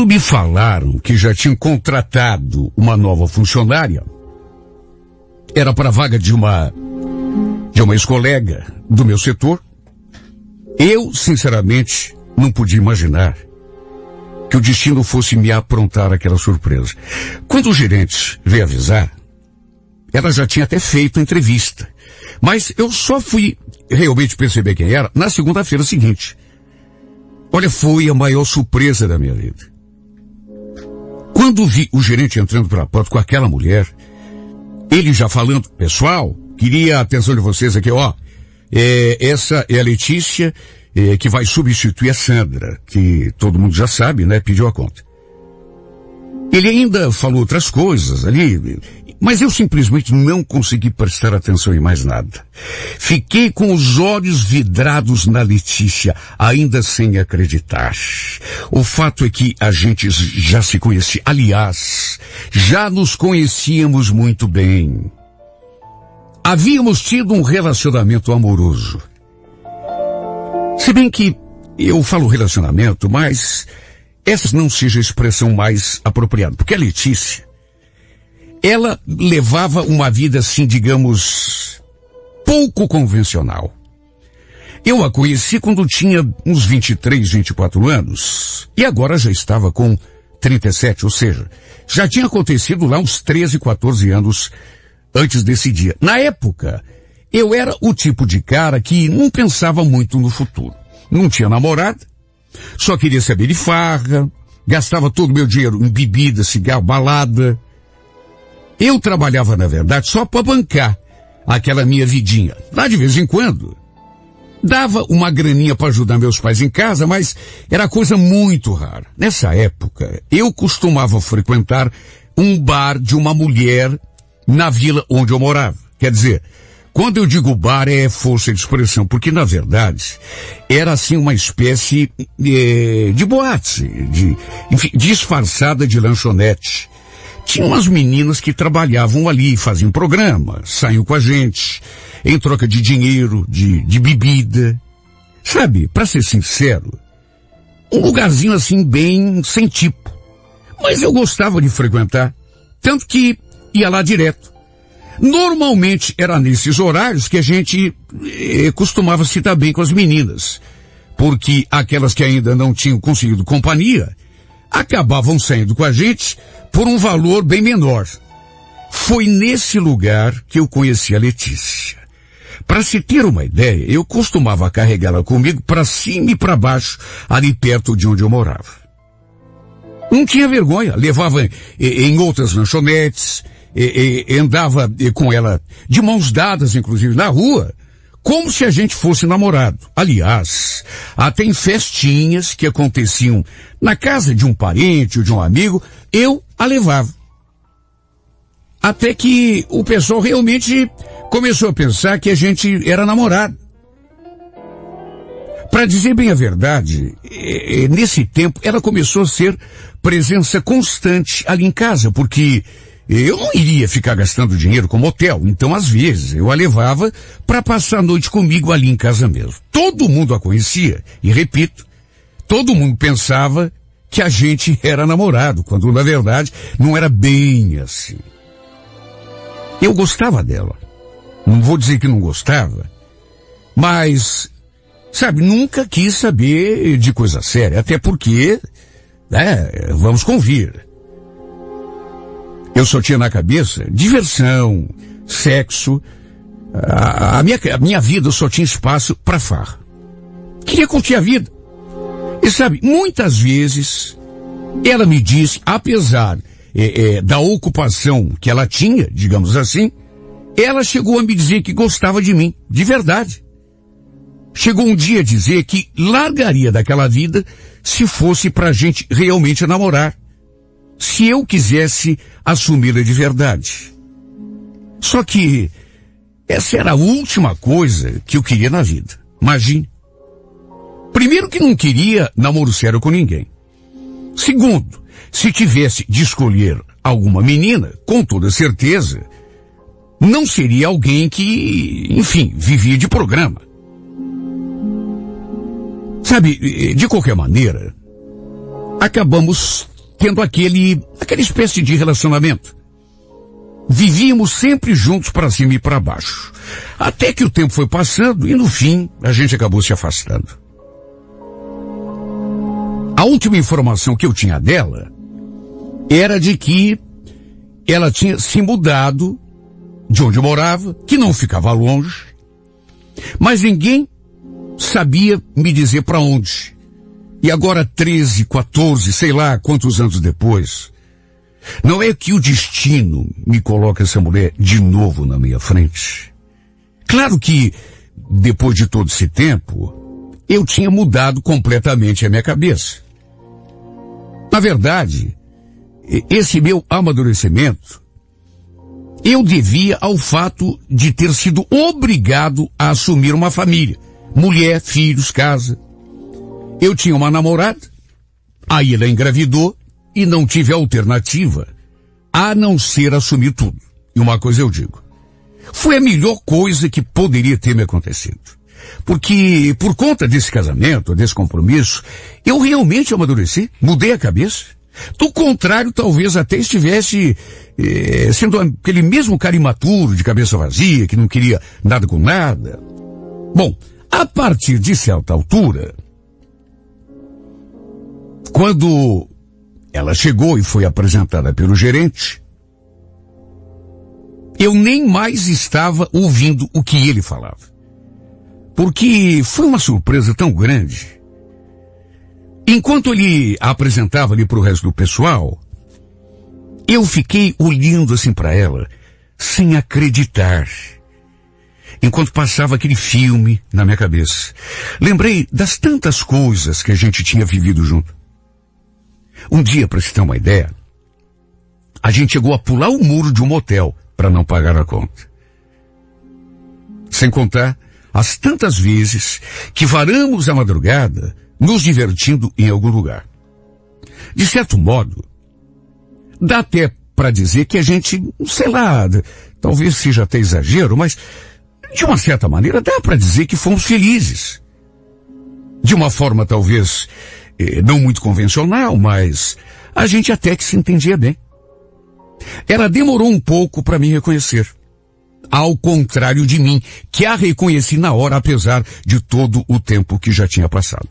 me falaram que já tinham contratado uma nova funcionária, era para a vaga de uma ex-colega do meu setor, eu, sinceramente, não podia imaginar que o destino fosse me aprontar aquela surpresa. Quando o gerente veio avisar, ela já tinha até feito a entrevista, mas eu só fui realmente perceber quem era na segunda-feira seguinte. Olha, foi a maior surpresa da minha vida. Quando vi o gerente entrando pela porta com aquela mulher, ele já falando, pessoal, queria a atenção de vocês aqui, ó, essa é a Letícia, que vai substituir a Sandra, que todo mundo já sabe, né, pediu a conta. Ele ainda falou outras coisas ali, mas eu simplesmente não consegui prestar atenção em mais nada. Fiquei com os olhos vidrados na Letícia, ainda sem acreditar. O fato é que a gente já se conhecia. Aliás, já nos conhecíamos muito bem. Havíamos tido um relacionamento amoroso. Se bem que eu falo relacionamento, mas essa não seja a expressão mais apropriada, porque a Letícia, ela levava uma vida assim, digamos, pouco convencional. Eu a conheci quando tinha uns 23, 24 anos, e agora já estava com 37, ou seja, já tinha acontecido lá uns 13, 14 anos antes desse dia. Na época, eu era o tipo de cara que não pensava muito no futuro. Não tinha namorada, só queria saber de farra, gastava todo o meu dinheiro em bebida, cigarro, balada. Eu trabalhava, na verdade, só para bancar aquela minha vidinha. Lá de vez em quando, dava uma graninha para ajudar meus pais em casa, mas era coisa muito rara. Nessa época, eu costumava frequentar um bar de uma mulher na vila onde eu morava. Quer dizer, quando eu digo bar é força de expressão, porque na verdade era assim uma espécie de boate, enfim, disfarçada de lanchonete. Tinha umas meninas que trabalhavam ali, faziam programa, saíam com a gente, em troca de dinheiro, de bebida. Sabe, pra ser sincero, um lugarzinho assim bem sem tipo. Mas eu gostava de frequentar, tanto que ia lá direto. Normalmente era nesses horários que a gente costumava se dar bem com as meninas, porque aquelas que ainda não tinham conseguido companhia acabavam saindo com a gente por um valor bem menor. Foi nesse lugar que eu conheci a Letícia. Para se ter uma ideia, eu costumava carregá-la comigo para cima e para baixo, ali perto de onde eu morava. Não tinha vergonha, levava em outras lanchonetes, andava com ela de mãos dadas, inclusive, na rua, como se a gente fosse namorado. Aliás, até em festinhas que aconteciam na casa de um parente ou de um amigo, eu a levava. Até que o pessoal realmente começou a pensar que a gente era namorado. Para dizer bem a verdade, nesse tempo ela começou a ser presença constante ali em casa, porque eu não iria ficar gastando dinheiro como hotel, então às vezes eu a levava para passar a noite comigo ali em casa mesmo. Todo mundo a conhecia, e repito, todo mundo pensava que a gente era namorado, quando na verdade não era bem assim. Eu gostava dela, não vou dizer que não gostava, mas, sabe, nunca quis saber de coisa séria, até porque, vamos convir. Eu só tinha na cabeça diversão, sexo. A minha vida só tinha espaço para farra. Queria curtir a vida. E sabe, muitas vezes ela me disse, apesar da ocupação que ela tinha, digamos assim, ela chegou a me dizer que gostava de mim, de verdade. Chegou um dia a dizer que largaria daquela vida se fosse pra gente realmente namorar. Se eu quisesse assumi-la de verdade. Só que essa era a última coisa que eu queria na vida. Imagine. Primeiro que não queria namoro sério com ninguém. Segundo, se tivesse de escolher alguma menina, com toda certeza, não seria alguém que, enfim, vivia de programa. Sabe, de qualquer maneira, acabamos tendo aquela espécie de relacionamento. Vivíamos sempre juntos para cima e para baixo. Até que o tempo foi passando e no fim a gente acabou se afastando. A última informação que eu tinha dela era de que ela tinha se mudado de onde eu morava, que não ficava longe, mas ninguém sabia me dizer para onde. E agora 13, 14, sei lá quantos anos depois, não é que o destino me coloca essa mulher de novo na minha frente? Claro que, depois de todo esse tempo, eu tinha mudado completamente a minha cabeça. Na verdade, esse meu amadurecimento, eu devia ao fato de ter sido obrigado a assumir uma família. Mulher, filhos, casa. Eu tinha uma namorada, aí ela engravidou e não tive alternativa a não ser assumir tudo. E uma coisa eu digo, foi a melhor coisa que poderia ter me acontecido. Porque, por conta desse casamento, desse compromisso, eu realmente amadureci, mudei a cabeça. Do contrário, talvez até estivesse sendo aquele mesmo cara imaturo, de cabeça vazia, que não queria nada com nada. Bom, a partir de certa altura, quando ela chegou e foi apresentada pelo gerente, eu nem mais estava ouvindo o que ele falava. Porque foi uma surpresa tão grande. Enquanto ele a apresentava ali para o resto do pessoal, eu fiquei olhando assim para ela, sem acreditar. Enquanto passava aquele filme na minha cabeça. Lembrei das tantas coisas que a gente tinha vivido junto. Um dia, para se ter uma ideia, a gente chegou a pular o muro de um motel para não pagar a conta. Sem contar as tantas vezes que varamos a madrugada nos divertindo em algum lugar. De certo modo, dá até para dizer que a gente, sei lá, talvez seja até exagero, mas de uma certa maneira dá para dizer que fomos felizes. De uma forma talvez não muito convencional, mas a gente até que se entendia bem. Ela demorou um pouco para me reconhecer. Ao contrário de mim, que a reconheci na hora, apesar de todo o tempo que já tinha passado.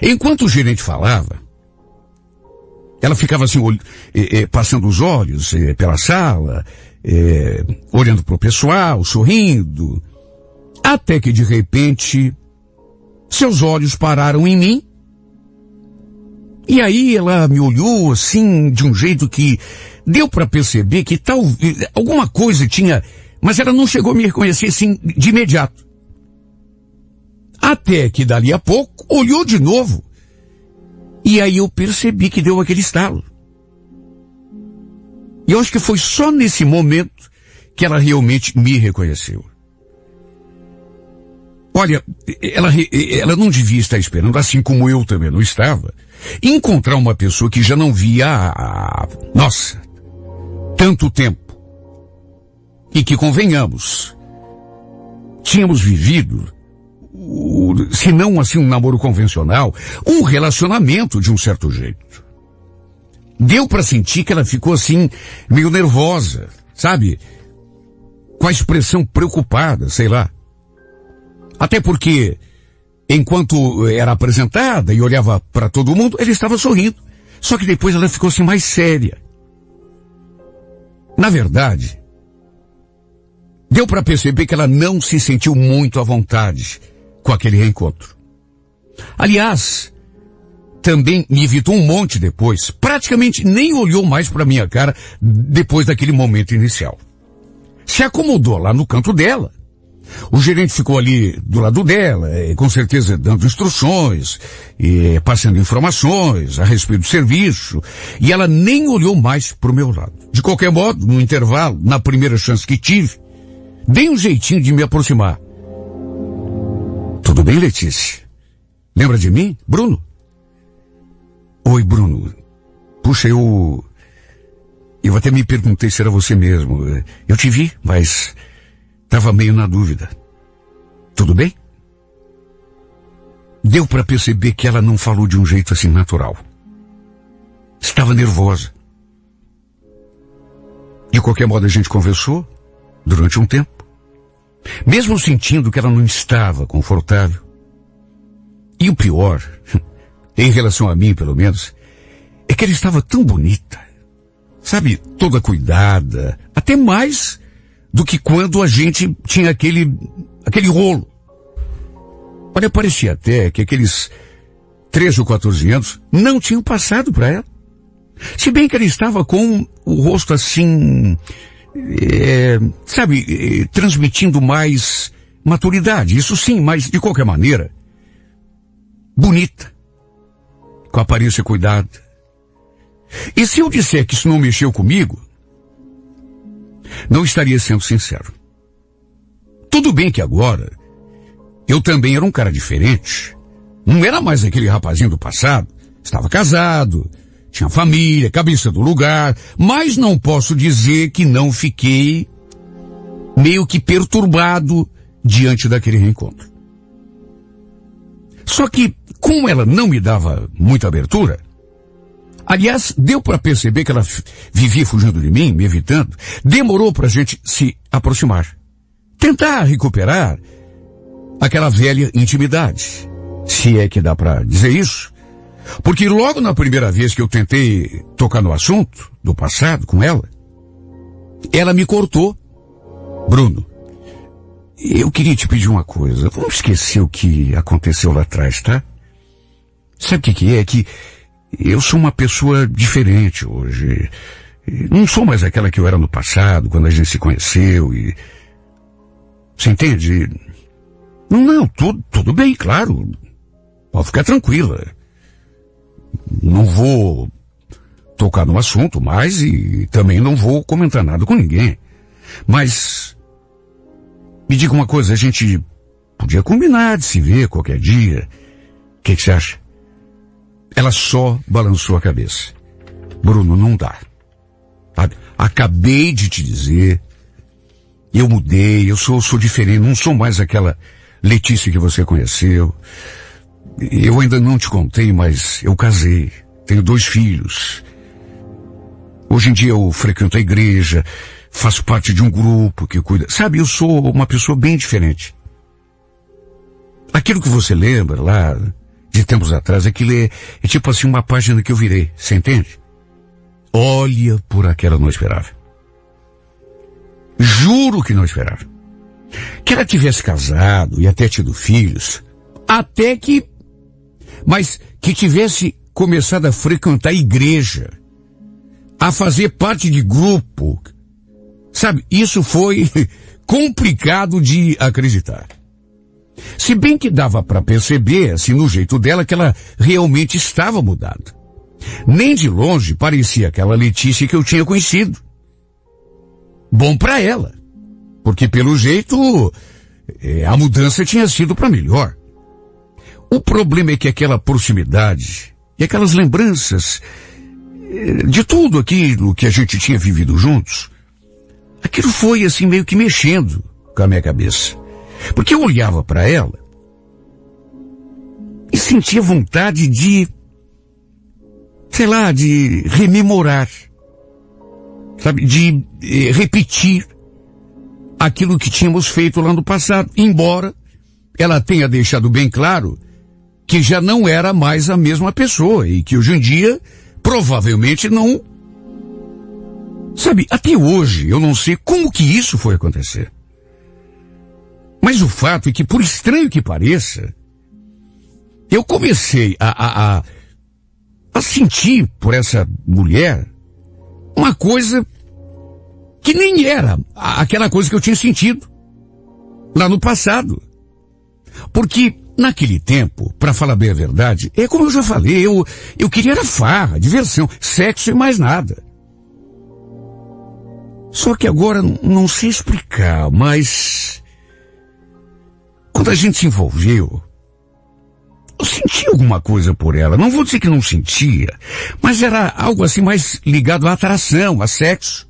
Enquanto o gerente falava, ela ficava assim, passando os olhos pela sala, olhando para o pessoal, sorrindo, até que de repente, seus olhos pararam em mim. E aí ela me olhou assim, de um jeito que deu para perceber que alguma coisa tinha, mas ela não chegou a me reconhecer assim de imediato. Até que dali a pouco, olhou de novo. E aí eu percebi que deu aquele estalo. E eu acho que foi só nesse momento que ela realmente me reconheceu. Olha, ela não devia estar esperando, assim como eu também não estava, encontrar uma pessoa que já não via há tanto tempo. E que, convenhamos, tínhamos vivido, se não assim um namoro convencional, um relacionamento de um certo jeito. Deu para sentir que ela ficou assim, meio nervosa, sabe? Com a expressão preocupada, sei lá. Até porque, enquanto era apresentada e olhava para todo mundo, ela estava sorrindo. Só que depois ela ficou assim mais séria. Na verdade, deu para perceber que ela não se sentiu muito à vontade com aquele reencontro. Aliás, também me evitou um monte depois. Praticamente nem olhou mais para minha cara depois daquele momento inicial. Se acomodou lá no canto dela. O gerente ficou ali do lado dela, com certeza dando instruções, passando informações a respeito do serviço, e ela nem olhou mais para o meu lado. De qualquer modo, no intervalo, na primeira chance que tive, dei um jeitinho de me aproximar. Tudo bem, Letícia? Lembra de mim? Bruno? Oi, Bruno. Puxa, eu até me perguntei se era você mesmo. Eu te vi, mas estava meio na dúvida. Tudo bem? Deu para perceber que ela não falou de um jeito assim natural. estava nervosa. De qualquer modo, a gente conversou durante um tempo, mesmo sentindo que ela não estava confortável. E o pior, em relação a mim, pelo menos, é que ela estava tão bonita, sabe, toda cuidada, até mais do que quando a gente tinha aquele rolo. Olha, parecia até que aqueles 13 ou 14 anos não tinham passado para ela. Se bem que ela estava com o rosto assim, transmitindo mais maturidade, isso sim, mas de qualquer maneira, bonita, com aparência cuidada. E se eu disser que isso não mexeu comigo, não estaria sendo sincero. Tudo bem que agora, eu também era um cara diferente. Não era mais aquele rapazinho do passado. Estava casado, tinha família, cabeça do lugar, mas não posso dizer que não fiquei meio que perturbado diante daquele reencontro. Só que, como ela não me dava muita abertura, aliás, deu para perceber que ela vivia fugindo de mim, me evitando, demorou para a gente se aproximar. Tentar recuperar aquela velha intimidade, se é que dá para dizer isso. Porque logo na primeira vez que eu tentei tocar no assunto do passado com ela me cortou. Bruno, eu queria te pedir uma coisa. Vamos esquecer o que aconteceu lá atrás, tá? Sabe o que é? Que eu sou uma pessoa diferente hoje. Não sou mais aquela que eu era no passado, quando a gente se conheceu e... Você entende? Não, tudo bem, claro. Pode ficar tranquila. Não vou tocar no assunto mais e também não vou comentar nada com ninguém. Mas, me diga uma coisa, a gente podia combinar de se ver qualquer dia. O que você acha? Ela só balançou a cabeça. Bruno, não dá. Acabei de te dizer, eu mudei, eu sou diferente, não sou mais aquela Letícia que você conheceu. Eu ainda não te contei, mas eu casei, tenho 2 filhos. Hoje em dia eu frequento a igreja, faço parte de um grupo que cuida. Sabe, eu sou uma pessoa bem diferente. Aquilo que você lembra lá, de tempos atrás, aquilo é tipo assim uma página que eu virei, você entende? Olha, por aquela não esperava. Juro que não esperava. Que ela tivesse casado e até tido filhos, mas que tivesse começado a frequentar a igreja, a fazer parte de grupo. Sabe, isso foi complicado de acreditar. Se bem que dava para perceber, assim, no jeito dela, que ela realmente estava mudada. Nem de longe parecia aquela Letícia que eu tinha conhecido. Bom para ela, porque pelo jeito a mudança tinha sido para melhor. O problema é que aquela proximidade e aquelas lembranças de tudo aquilo que a gente tinha vivido juntos, aquilo foi assim meio que mexendo com a minha cabeça. Porque eu olhava para ela e sentia vontade de, de rememorar, sabe, de repetir aquilo que tínhamos feito lá no passado, embora ela tenha deixado bem claro que já não era mais a mesma pessoa e que hoje em dia provavelmente não... Sabe, até hoje eu não sei como que isso foi acontecer. Mas o fato é que, por estranho que pareça, eu comecei a sentir por essa mulher uma coisa que nem era aquela coisa que eu tinha sentido lá no passado. Porque naquele tempo, para falar bem a verdade, é como eu já falei, eu queria era farra, diversão, sexo e mais nada. Só que agora não sei explicar, mas quando a gente se envolveu, eu senti alguma coisa por ela. Não vou dizer que não sentia, mas era algo assim mais ligado à atração, a sexo.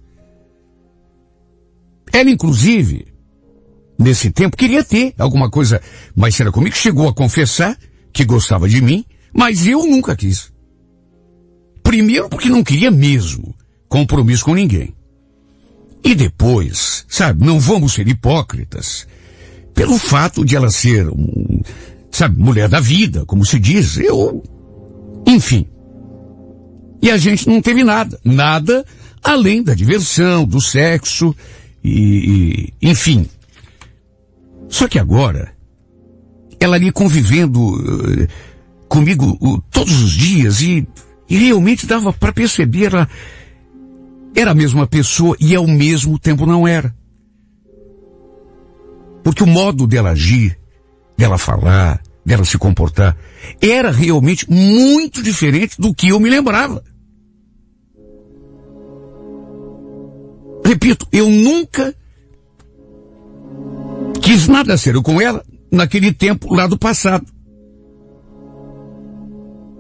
Ela, inclusive, nesse tempo, queria ter alguma coisa mais séria comigo. Chegou a confessar que gostava de mim, mas eu nunca quis. Primeiro porque não queria mesmo compromisso com ninguém. E depois, sabe, não vamos ser hipócritas, pelo fato de ela ser, sabe, mulher da vida, como se diz, enfim. E a gente não teve nada além da diversão, do sexo, enfim. Só que agora, ela ali convivendo comigo todos os dias e realmente dava para perceber, ela era a mesma pessoa e ao mesmo tempo não era. Porque o modo dela agir, dela falar, dela se comportar, era realmente muito diferente do que eu me lembrava. Repito, eu nunca quis nada sério com ela naquele tempo lá do passado.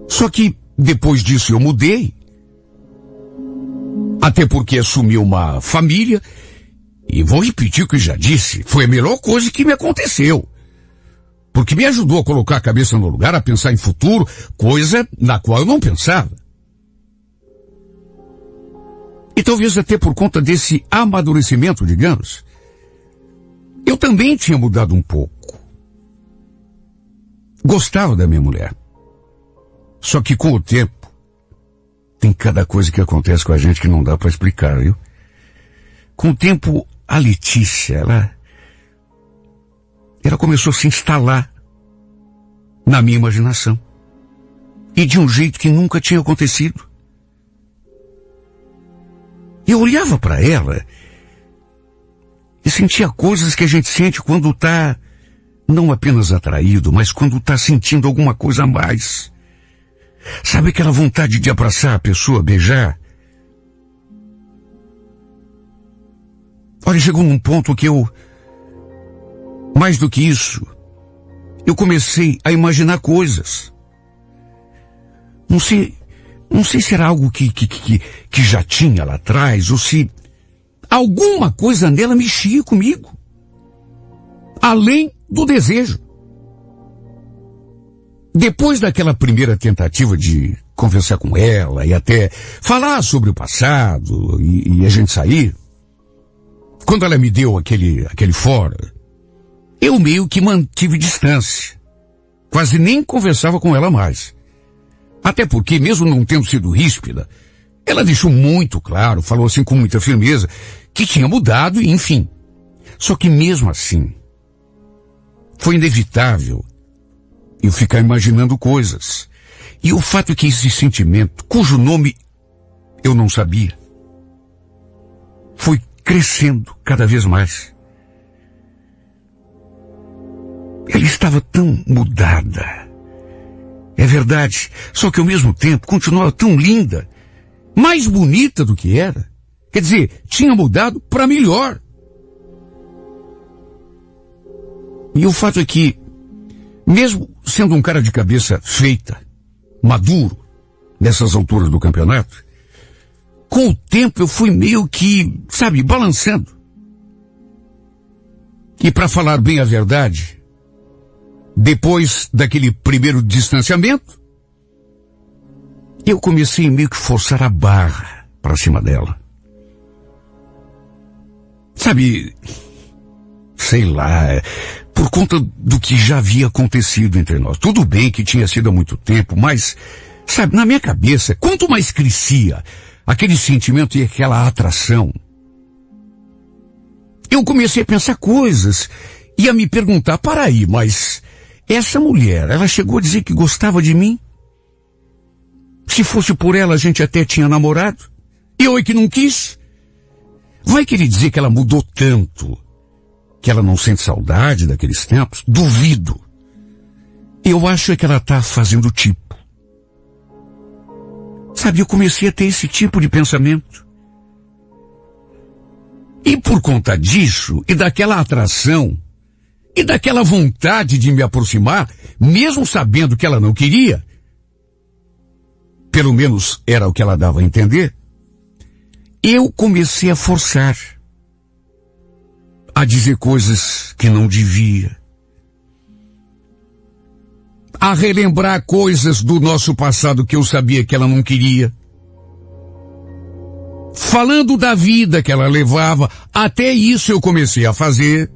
Só que depois disso eu mudei. Até porque assumi uma família. E vou repetir o que eu já disse. Foi a melhor coisa que me aconteceu. Porque me ajudou a colocar a cabeça no lugar, a pensar em futuro, coisa na qual eu não pensava. E talvez até por conta desse amadurecimento, digamos, eu também tinha mudado um pouco. Gostava da minha mulher. Só que com o tempo, tem cada coisa que acontece com a gente que não dá para explicar, viu? Com o tempo, a Letícia, ela começou a se instalar na minha imaginação. E de um jeito que nunca tinha acontecido. Eu olhava para ela e sentia coisas que a gente sente quando está não apenas atraído, mas quando está sentindo alguma coisa a mais. Sabe aquela vontade de abraçar a pessoa, beijar? Olha, chegou num ponto que mais do que isso, eu comecei a imaginar coisas. Não sei se era algo que já tinha lá atrás, ou se alguma coisa nela mexia comigo. Além do desejo. Depois daquela primeira tentativa de conversar com ela e até falar sobre o passado e a gente sair, quando ela me deu aquele fora, eu meio que mantive distância. Quase nem conversava com ela mais. Até porque, mesmo não tendo sido ríspida, ela deixou muito claro, falou assim com muita firmeza, que tinha mudado e enfim. Só que mesmo assim, foi inevitável eu ficar imaginando coisas. E o fato é que esse sentimento, cujo nome eu não sabia, foi crescendo cada vez mais. Ela estava tão mudada. É verdade, só que ao mesmo tempo continuava tão linda, mais bonita do que era. Quer dizer, tinha mudado para melhor. E o fato é que, mesmo sendo um cara de cabeça feita, maduro, nessas alturas do campeonato, com o tempo eu fui meio que, sabe, balançando. E para falar bem a verdade, depois daquele primeiro distanciamento, eu comecei meio que forçar a barra para cima dela. Sabe, sei lá, por conta do que já havia acontecido entre nós. Tudo bem que tinha sido há muito tempo, mas, sabe, na minha cabeça, quanto mais crescia aquele sentimento e aquela atração, eu comecei a pensar coisas e a me perguntar, para aí, mas essa mulher, ela chegou a dizer que gostava de mim? Se fosse por ela, a gente até tinha namorado. Eu é que não quis. Vai querer dizer que ela mudou tanto, que ela não sente saudade daqueles tempos? Duvido. Eu acho que ela está fazendo tipo. Sabe, eu comecei a ter esse tipo de pensamento. E por conta disso, e daquela atração, e daquela vontade de me aproximar, mesmo sabendo que ela não queria, pelo menos era o que ela dava a entender, eu comecei a forçar, a dizer coisas que não devia, a relembrar coisas do nosso passado que eu sabia que ela não queria. falando da vida que ela levava. Até isso eu comecei a fazer.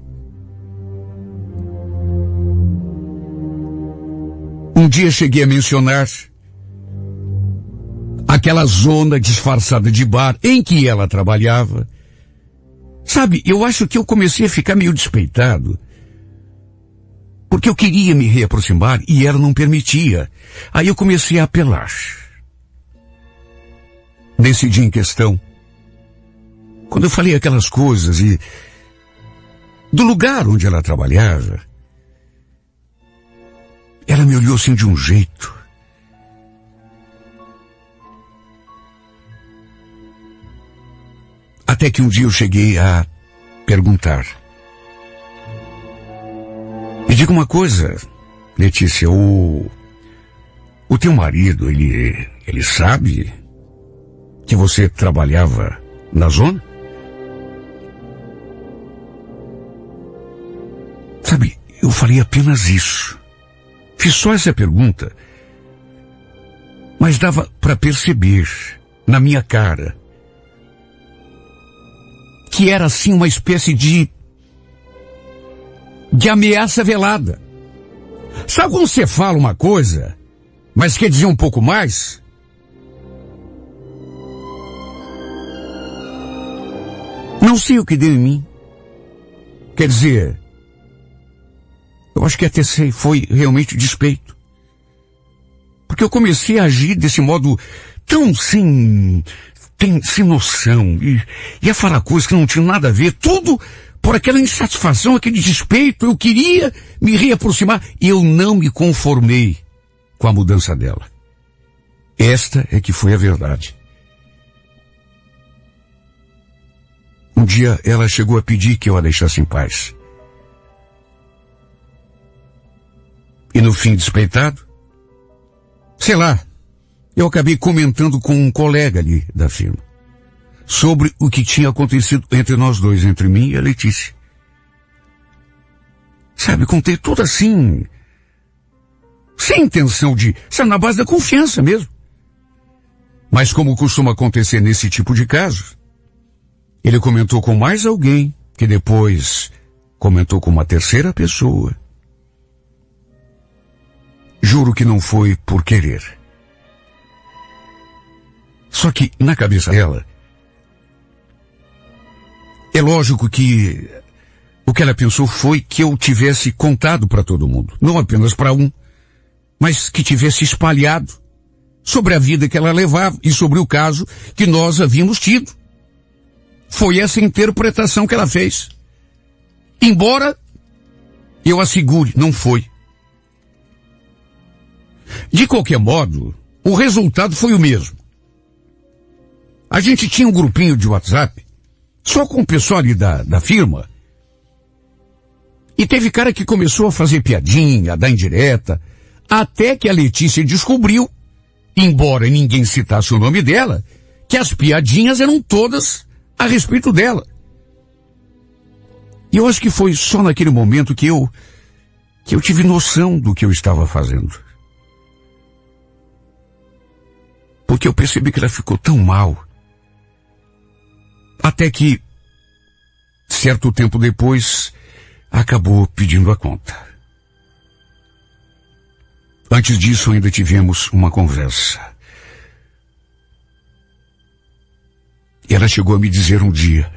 Um dia cheguei a mencionar aquela zona disfarçada de bar em que ela trabalhava. Sabe, eu acho que eu comecei a ficar meio despeitado, porque eu queria me reaproximar e ela não permitia. Aí eu comecei a apelar. Nesse dia em questão, quando eu falei aquelas coisas e do lugar onde ela trabalhava, ela me olhou assim de um jeito. Até que um dia eu cheguei a perguntar. Me diga uma coisa, Letícia, o teu marido, ele sabe que você trabalhava na zona? Sabe, eu falei apenas isso. Fiz só essa pergunta, mas dava para perceber na minha cara que era assim uma espécie de ameaça velada. Sabe quando você fala uma coisa, mas quer dizer um pouco mais? Não sei o que deu em mim. Quer dizer, eu acho que até sei, foi realmente despeito. Porque eu comecei a agir desse modo tão sem noção. E a falar coisas que não tinham nada a ver. Tudo por aquela insatisfação, aquele despeito. Eu queria me reaproximar. E eu não me conformei com a mudança dela. Esta é que foi a verdade. Um dia ela chegou a pedir que eu a deixasse em paz. E no fim, despeitado, sei lá, eu acabei comentando com um colega ali da firma sobre o que tinha acontecido entre nós dois, entre mim e a Letícia. Sabe, contei tudo assim, sem intenção de, sabe, na base da confiança mesmo. Mas como costuma acontecer nesse tipo de caso, ele comentou com mais alguém, que depois comentou com uma terceira pessoa. Juro que não foi por querer. Só que, na cabeça dela, é lógico que o que ela pensou foi que eu tivesse contado para todo mundo. Não apenas para um, mas que tivesse espalhado sobre a vida que ela levava e sobre o caso que nós havíamos tido. Foi essa interpretação que ela fez. Embora eu assegure, não foi. De qualquer modo, o resultado foi o mesmo. A gente tinha um grupinho de WhatsApp, só com o pessoal ali da firma, e teve cara que começou a fazer piadinha, a dar indireta, até que a Letícia descobriu, embora ninguém citasse o nome dela, que as piadinhas eram todas a respeito dela. E eu acho que foi só naquele momento que eu tive noção do que eu estava fazendo. Porque eu percebi que ela ficou tão mal. Até que, certo tempo depois, acabou pedindo a conta. Antes disso, ainda tivemos uma conversa. E ela chegou a me dizer um dia: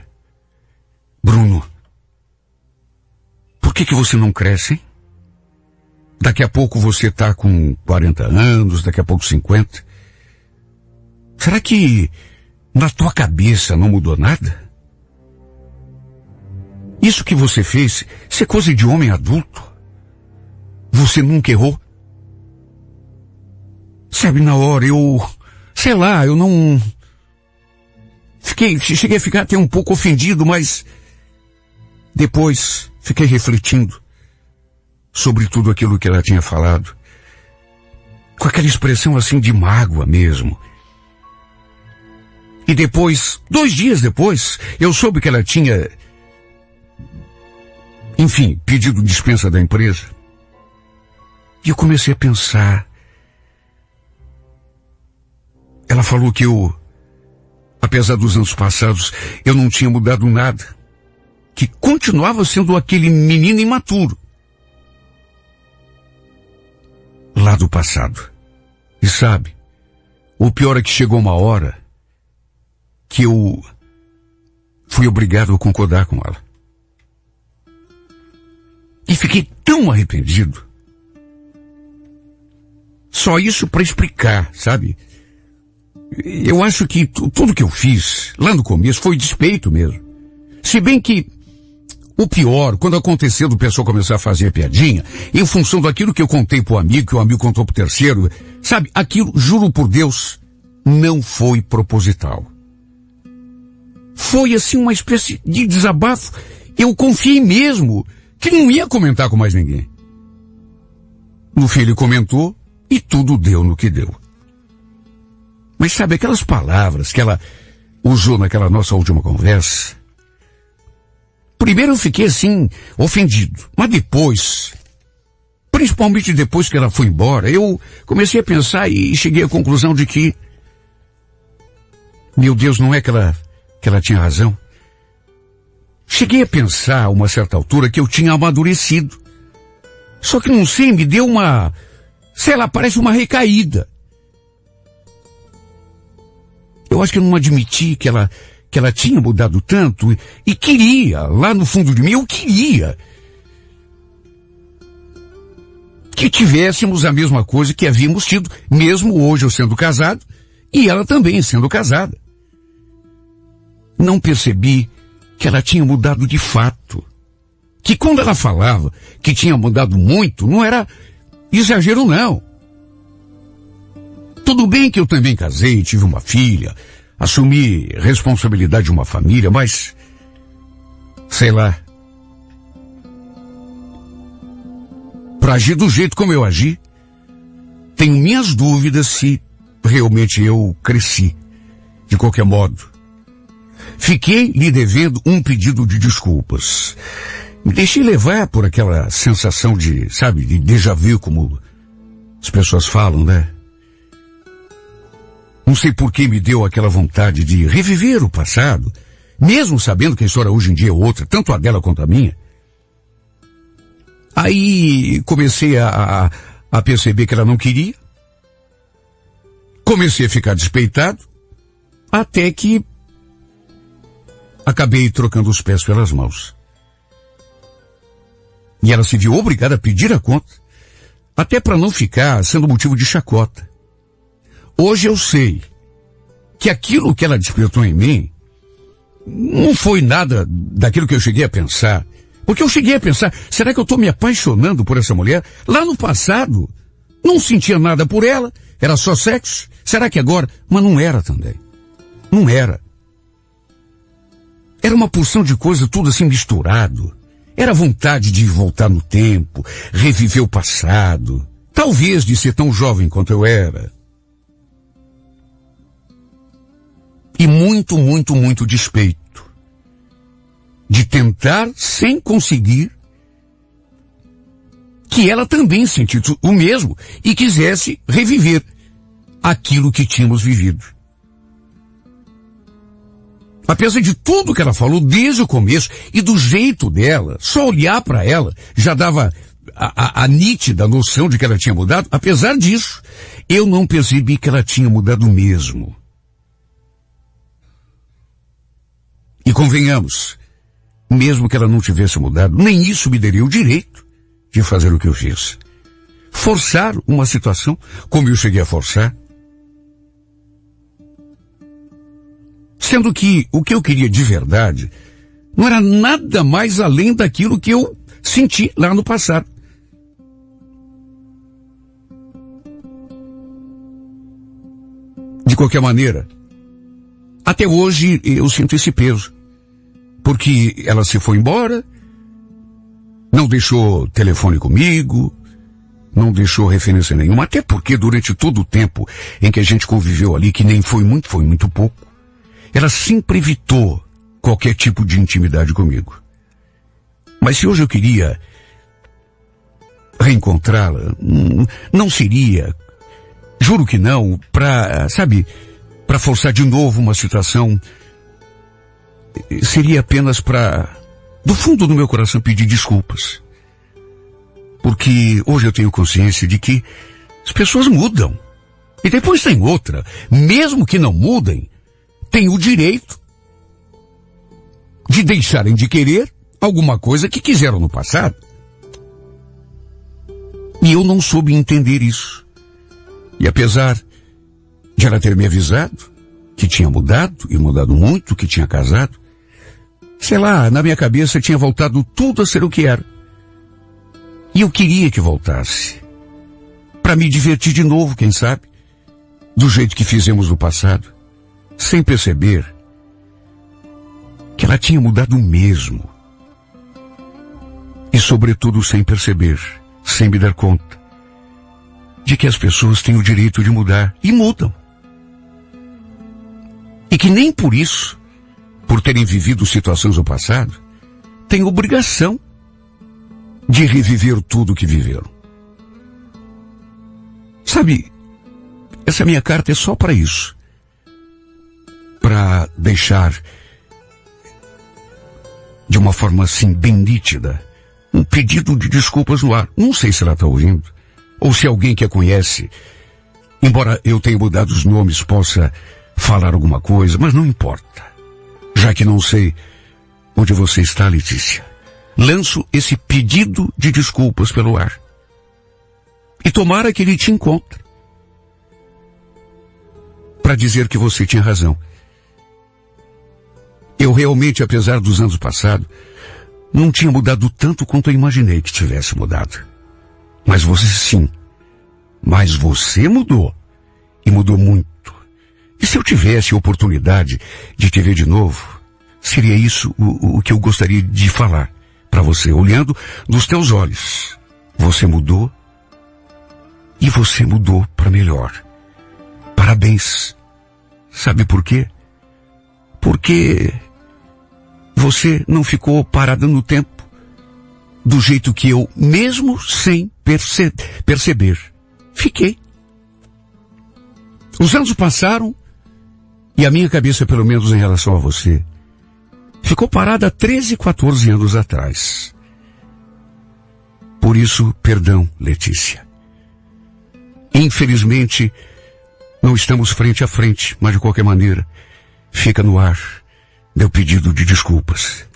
Bruno, por que você não cresce, hein? Daqui a pouco você tá com 40 anos, daqui a pouco 50. Será que na tua cabeça não mudou nada? Isso que você fez, isso é coisa de homem adulto. Você nunca errou. Sabe, na hora eu não... Cheguei a ficar até um pouco ofendido, mas depois fiquei refletindo sobre tudo aquilo que ela tinha falado. Com aquela expressão assim de mágoa mesmo. E depois, 2 dias depois, eu soube que ela tinha, enfim, pedido dispensa da empresa. E eu comecei a pensar. Ela falou que eu apesar dos anos passados, eu não tinha mudado nada. Que continuava sendo aquele menino imaturo. Lá do passado. E sabe, o pior é que chegou uma hora que eu fui obrigado a concordar com ela. E fiquei tão arrependido. Só isso para explicar, sabe? Eu acho que tudo que eu fiz lá no começo foi despeito mesmo. Se bem que o pior, quando aconteceu do pessoal começar a fazer piadinha, em função daquilo que eu contei pro amigo, que o amigo contou pro terceiro, sabe, aquilo, juro por Deus, não foi proposital. Foi assim uma espécie de desabafo. Eu confiei mesmo que não ia comentar com mais ninguém. No fim ele comentou e tudo deu no que deu. Mas sabe, aquelas palavras que ela usou naquela nossa última conversa, primeiro eu fiquei assim, ofendido. Mas depois, principalmente depois que ela foi embora, eu comecei a pensar e cheguei à conclusão de que, meu Deus, não é que ela tinha razão. Cheguei a pensar, a uma certa altura, que eu tinha amadurecido. Só que não sei, me deu uma, sei lá, parece uma recaída. Eu acho que eu não admiti que ela tinha mudado tanto e queria, lá no fundo de mim, eu queria que tivéssemos a mesma coisa que havíamos tido, mesmo hoje eu sendo casado e ela também sendo casada. Não percebi que ela tinha mudado de fato. Que quando ela falava que tinha mudado muito, não era exagero não. Tudo bem que eu também casei, tive uma filha, assumi responsabilidade de uma família, mas, sei lá, para agir do jeito como eu agi, tenho minhas dúvidas se realmente eu cresci. De qualquer modo, fiquei lhe devendo um pedido de desculpas. Me deixei levar por aquela sensação de, sabe, de déjà vu, como as pessoas falam, né? Não sei por que me deu aquela vontade de reviver o passado, mesmo sabendo que a história hoje em dia é outra, tanto a dela quanto a minha. Aí comecei a perceber que ela não queria. Comecei a ficar despeitado, até que acabei trocando os pés pelas mãos. E ela se viu obrigada a pedir a conta, até para não ficar sendo motivo de chacota. Hoje eu sei que aquilo que ela despertou em mim não foi nada daquilo que eu cheguei a pensar. Porque eu cheguei a pensar, será que eu estou me apaixonando por essa mulher? Lá no passado, não sentia nada por ela, era só sexo. Será que agora? Mas não era também. Não era. Era uma porção de coisa tudo assim misturado. Era vontade de voltar no tempo, reviver o passado. Talvez de ser tão jovem quanto eu era. E muito, muito, muito despeito de tentar, sem conseguir, que ela também sentisse o mesmo e quisesse reviver aquilo que tínhamos vivido. Apesar de tudo que ela falou desde o começo e do jeito dela, só olhar para ela já dava a nítida noção de que ela tinha mudado. Apesar disso, eu não percebi que ela tinha mudado mesmo. E convenhamos, mesmo que ela não tivesse mudado, nem isso me daria o direito de fazer o que eu fiz. Forçar uma situação como eu cheguei a forçar. Sendo que o que eu queria de verdade não era nada mais além daquilo que eu senti lá no passado. De qualquer maneira, até hoje eu sinto esse peso. Porque ela se foi embora, não deixou telefone comigo, não deixou referência nenhuma, até porque durante todo o tempo em que a gente conviveu ali, que nem foi muito pouco, ela sempre evitou qualquer tipo de intimidade comigo. Mas se hoje eu queria reencontrá-la, não seria, juro que não, pra, sabe, para forçar de novo uma situação. Seria apenas para, do fundo do meu coração, pedir desculpas. Porque hoje eu tenho consciência de que as pessoas mudam. E depois tem outra. Mesmo que não mudem, têm o direito de deixarem de querer alguma coisa que quiseram no passado. E eu não soube entender isso. E apesar de ela ter me avisado que tinha mudado, e mudado muito, que tinha casado, sei lá, na minha cabeça tinha voltado tudo a ser o que era. E eu queria que voltasse. Para me divertir de novo, quem sabe? Do jeito que fizemos no passado. Sem perceber que ela tinha mudado mesmo. E sobretudo sem perceber, sem me dar conta, de que as pessoas têm o direito de mudar. E mudam. E que nem por isso, por terem vivido situações no passado, têm obrigação de reviver tudo o que viveram. Sabe, essa minha carta é só para isso. Para deixar, de uma forma assim bem nítida, um pedido de desculpas no ar. Não sei se ela está ouvindo, ou se alguém que a conhece, embora eu tenha mudado os nomes, possa falar alguma coisa, mas não importa. Já que não sei onde você está, Letícia, lanço esse pedido de desculpas pelo ar. E tomara que ele te encontre. Para dizer que você tinha razão. Eu realmente, apesar dos anos passados, não tinha mudado tanto quanto eu imaginei que tivesse mudado. Mas você sim. Mas você mudou. E mudou muito. E se eu tivesse a oportunidade de te ver de novo, seria isso o que eu gostaria de falar para você, olhando nos teus olhos. Você mudou. E você mudou para melhor. Parabéns. Sabe por quê? Porque você não ficou parada no tempo do jeito que eu, mesmo sem perceber, fiquei. Os anos passaram e a minha cabeça, pelo menos em relação a você, ficou parada há 13, 14 anos atrás. Por isso, perdão, Letícia. Infelizmente, não estamos frente a frente, mas de qualquer maneira, fica no ar meu pedido de desculpas.